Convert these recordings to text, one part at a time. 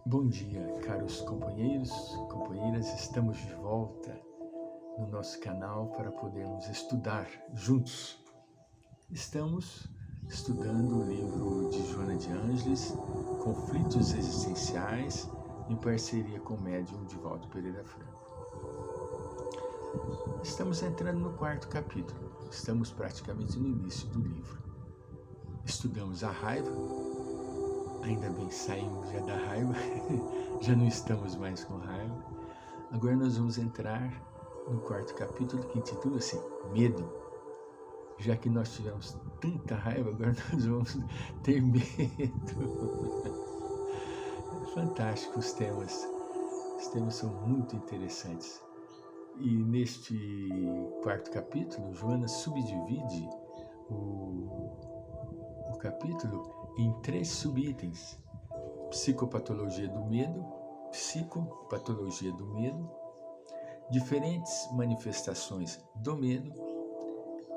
Bom dia, caros companheiros, companheiras, estamos de volta no nosso canal para podermos estudar juntos. Estamos estudando o livro de Joana de Ângeles, Conflitos Existenciais, em parceria com o médium Divaldo Pereira Franco. Estamos entrando no 4º capítulo, estamos praticamente no início do livro. Estudamos a raiva, ainda bem saímos já da raiva, já não estamos mais com raiva. Agora nós vamos entrar no 4º capítulo que intitula assim, Medo. Já que nós tivemos tanta raiva, agora nós vamos ter medo. Fantásticos os temas são muito interessantes. E neste 4º capítulo, Joana subdivide o capítulo em 3 subitens: psicopatologia do medo, psicopatologia do medo, diferentes manifestações do medo,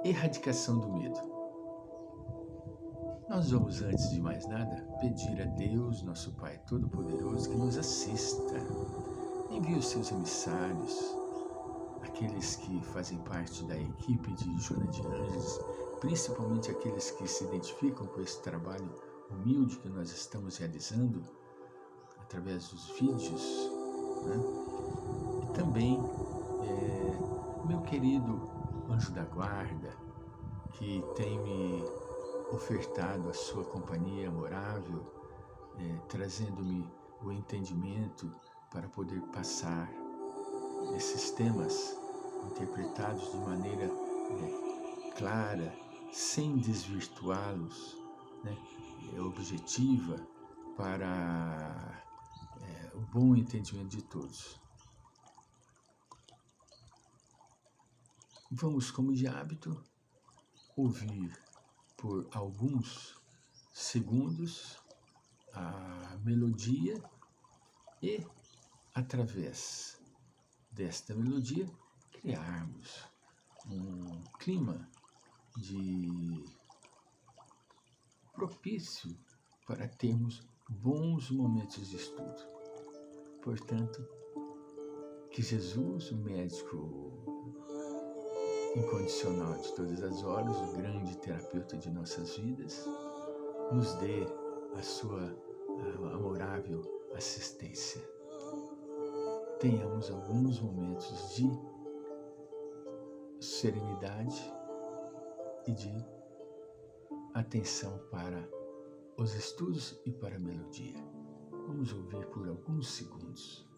erradicação do medo. Nós vamos, antes de mais nada, pedir a Deus, nosso Pai Todo-Poderoso, que nos assista. Envie os seus emissários, aqueles que fazem parte da equipe de Joana de Ângeles, principalmente aqueles que se identificam com esse trabalho humilde que nós estamos realizando através dos vídeos, né? E também meu querido anjo da guarda, que tem me ofertado a sua companhia amorável, trazendo-me o entendimento para poder passar esses temas interpretados de maneira clara, sem desvirtuá-los, né, objetiva, para o bom entendimento de todos. Vamos, como de hábito, ouvir por alguns segundos a melodia e, através desta melodia, criarmos um clima propício para termos bons momentos de estudo. Portanto, que Jesus, o médico incondicional de todas as horas, o grande terapeuta de nossas vidas, nos dê a sua amorável assistência. Tenhamos alguns momentos de serenidade e de atenção para os estudos e para a melodia. Vamos ouvir por alguns segundos.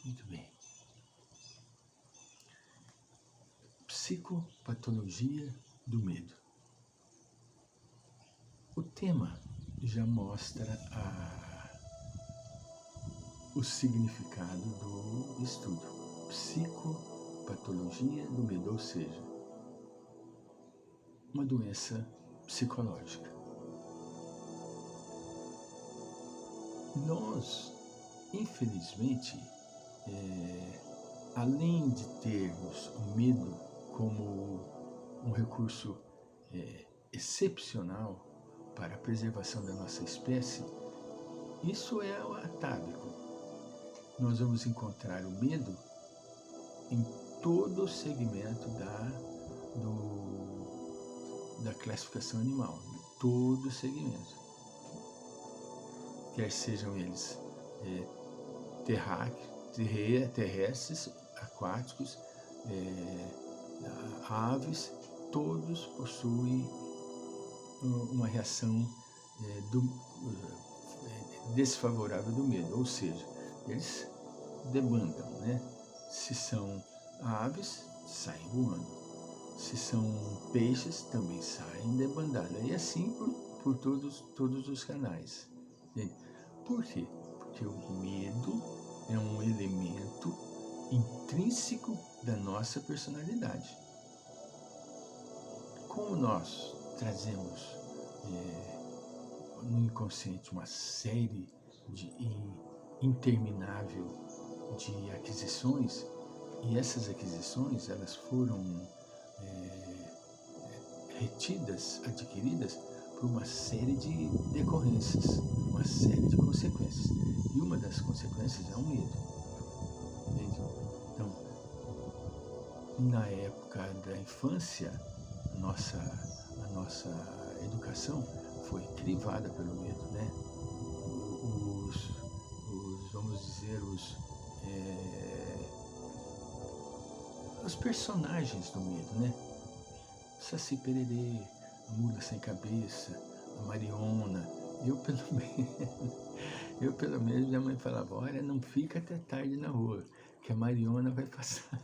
Muito bem. Psicopatologia do medo. O tema já mostra o significado do estudo. Psicopatologia do medo, ou seja, uma doença psicológica. Nós, infelizmente, além de termos o medo como um recurso excepcional para a preservação da nossa espécie, isso é o atávico. Nós vamos encontrar o medo em todo o segmento da classificação animal, em todo o segmento. Quer sejam eles terrestres, aquáticos, aves, todos possuem uma reação desfavorável do medo, ou seja, eles debandam, né? Se são aves, saem voando. Se são peixes, também saem debandada. E assim por todos os canais. Entende? Por quê? Porque o medo é um elemento intrínseco da nossa personalidade. Como nós trazemos no inconsciente uma série interminável de aquisições, e essas aquisições elas foram retidas, adquiridas por uma série de decorrências, uma série de consequências. E uma das consequências é o medo. Entende? Então, na época da infância, a nossa educação foi crivada pelo medo, né? Vamos dizer, os personagens do medo, né? Saci Pererê, a Mula Sem Cabeça, a Mariona. Eu pelo menos, minha mãe falava, olha, não fica até tarde na rua, que a Mariona vai passar.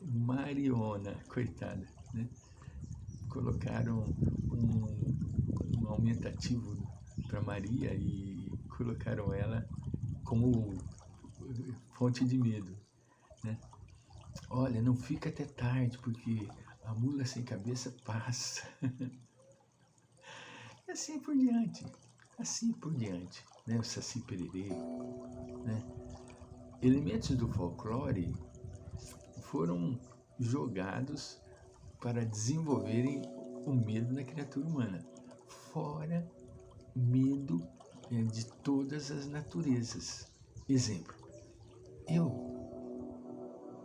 Mariona, coitada, né? Colocaram um aumentativo para Maria e colocaram ela como fonte de medo, né? Olha, não fica até tarde, porque a mula sem cabeça passa. E assim por diante, né? O Saci Pererê, né? Elementos do folclore foram jogados para desenvolverem o medo na criatura humana, fora medo de todas as naturezas. Exemplo, eu,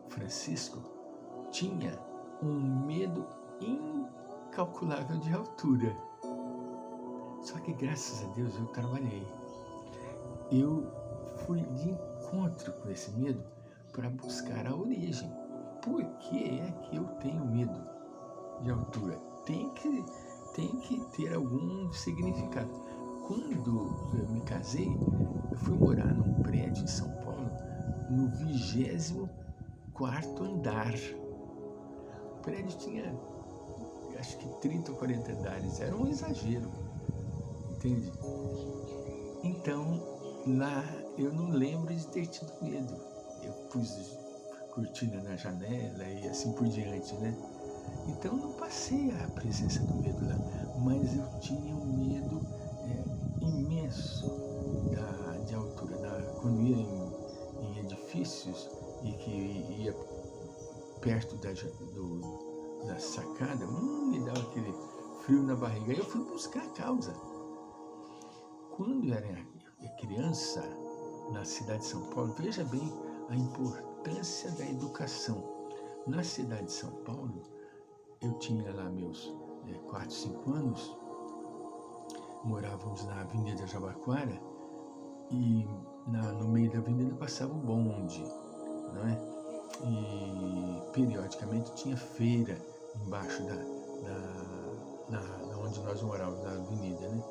Francisco, tinha um medo incalculável de altura. Só que graças a Deus eu trabalhei. Eu fui de encontro com esse medo para buscar a origem. Por que é que eu tenho medo de altura? Tem que ter algum significado. Quando eu me casei, eu fui morar num prédio em São Paulo, no 24º andar. O prédio tinha, acho que 30 ou 40 andares, era um exagero, entende? Então, lá eu não lembro de ter tido medo. Eu pus cortina na janela e assim por diante, né? Então não passei a presença do medo lá, mas eu tinha um medo imenso de altura. Quando ia em edifícios e que ia perto da sacada, me dava aquele frio na barriga. Aí eu fui buscar a causa. Quando eu era criança, na cidade de São Paulo, veja bem a importância da educação. Na cidade de São Paulo, eu tinha lá meus 4, 5 anos, morávamos na Avenida Jabaquara e no meio da avenida passava um bonde, não é? E periodicamente tinha feira embaixo onde nós morávamos, na avenida, né?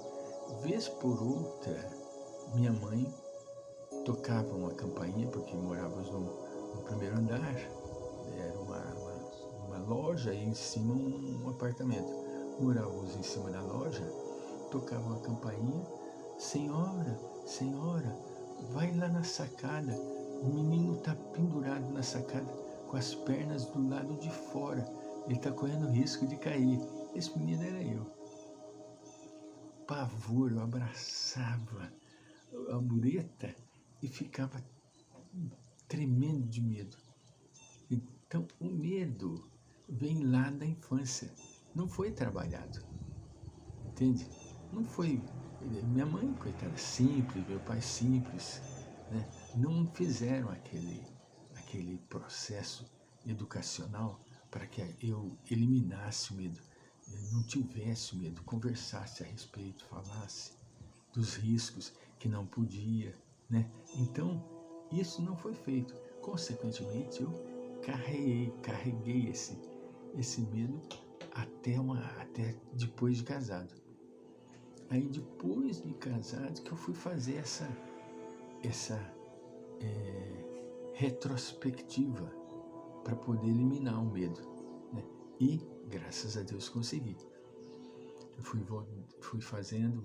Vez por outra, minha mãe tocava uma campainha, porque morávamos no primeiro andar, era uma loja e em cima um apartamento. Morávamos em cima da loja, tocava uma campainha, senhora, vai lá na sacada, o menino está pendurado na sacada com as pernas do lado de fora, ele está correndo risco de cair. Esse menino era eu. Pavor, eu abraçava a mureta e ficava tremendo de medo. Então, o medo vem lá da infância, não foi trabalhado, entende? Não foi. Minha mãe, coitada, simples, meu pai simples, né? Não fizeram aquele processo educacional para que eu eliminasse o medo, não tivesse medo, conversasse a respeito, falasse dos riscos que não podia, né? Então, isso não foi feito. Consequentemente, eu carreguei esse medo até depois de casado. Aí depois de casado que eu fui fazer essa retrospectiva para poder eliminar o medo, né? E graças a Deus consegui. Eu fui fazendo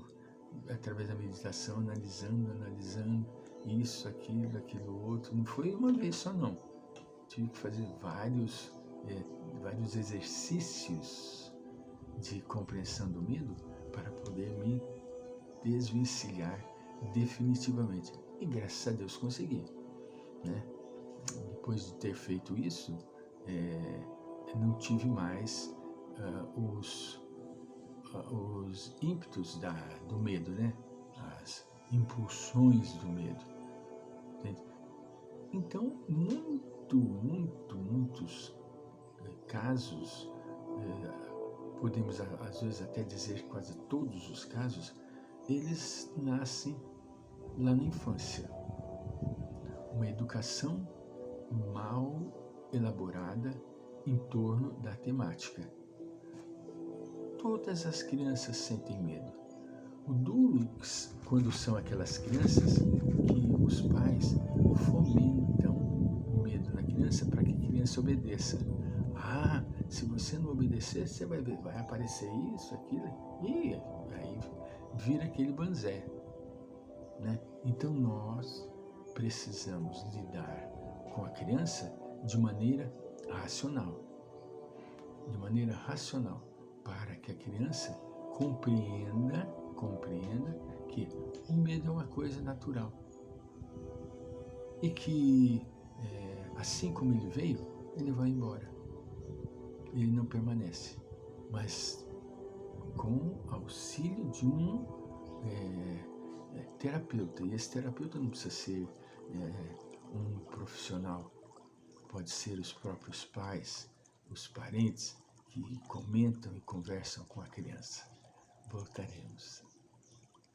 através da meditação, analisando isso, aquilo outro. Não foi uma vez só não. Tive que fazer vários exercícios de compreensão do medo para poder me desvencilhar definitivamente. E graças a Deus consegui, né? Depois de ter feito isso, não tive mais os ímpetos do medo, né? As impulsões do medo. Entende? Então, muitos casos, podemos às vezes até dizer quase todos os casos, eles nascem lá na infância. Uma educação mal elaborada em torno da temática. Todas as crianças sentem medo. O duro, quando são aquelas crianças que os pais fomentam o medo na criança para que a criança obedeça. Ah, se você não obedecer, você vai ver, vai aparecer isso, aquilo, e aí vira aquele banzé, né? Então nós precisamos lidar com a criança de maneira racional, para que a criança compreenda que o medo é uma coisa natural e que assim como ele veio, ele vai embora, ele não permanece, mas com auxílio de um terapeuta. E esse terapeuta não precisa ser um profissional, pode ser os próprios pais, os parentes que comentam e conversam com a criança. Voltaremos.